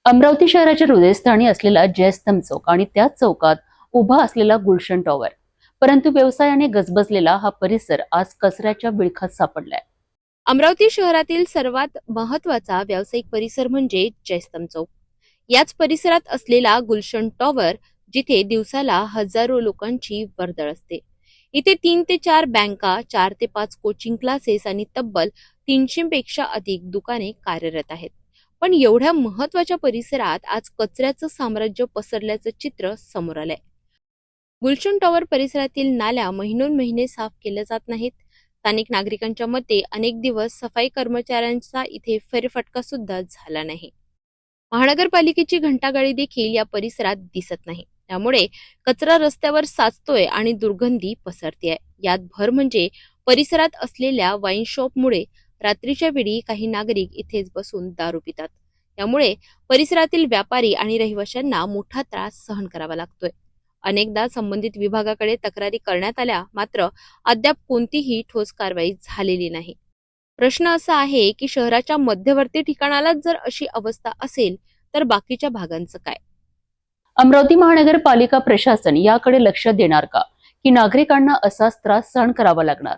अमरावती शहराच्या हृदयस्थानी असलेला जयस्तंभ चौक आणि त्याच चौकात उभा असलेला गुलशन टॉवर, परंतु व्यवसायाने गजबजलेला हा परिसर आज कचऱ्याच्या विळखात सापडलाय. अमरावती शहरातील सर्वात महत्त्वाचा व्यावसायिक परिसर म्हणजे जयस्तंभ चौक. याच परिसरात असलेला गुलशन टॉवर, जिथे दिवसाला हजारो लोकांची वर्दळ असते. इथे 3 ते 4 बँका, 4 ते 5 कोचिंग क्लासेस आणि तब्बल 300 पेक्षा अधिक दुकाने कार्यरत आहेत. पण एवढ्या महत्त्वाच्या परिसरात आज कचऱ्याचं साम्राज्य पसरल्याचं चित्र समोर आलंय. गुलशन टॉवर परिसरातील नाल्या महिनोन-महिने साफ केल्या जात नाहीत. स्थानिक नागरिकांच्या मते अनेक दिवस सफाई कर्मचाऱ्यांचा इथे फेरफटका सुद्धा झाला नाही. महानगरपालिकेची घंटागाडी देखील या परिसरात दिसत नाही. त्यामुळे कचरा रस्त्यावर साचतोय आणि दुर्गंधी पसरतेय. यात भर म्हणजे परिसरात असलेल्या वाईन शॉपमुळे रात्रीच्या वेळी काही नागरिक इथेच बसून दारू पितात. यामुळे परिसरातील व्यापारी आणि रहिवाशांना मोठा त्रास सहन करावा लागतोय. अनेकदा संबंधित विभागाकडे तक्रारी करण्यात आल्या, मात्र अद्याप कोणतीही ठोस कारवाई झालेली नाही. प्रश्न असा आहे की शहराच्या मध्यवर्ती ठिकाणालाच जर अशी अवस्था असेल तर बाकीच्या भागांचं काय? अमरावती महानगरपालिका प्रशासन याकडे लक्ष देणार का, की नागरिकांना असाच त्रास सहन करावा लागणार?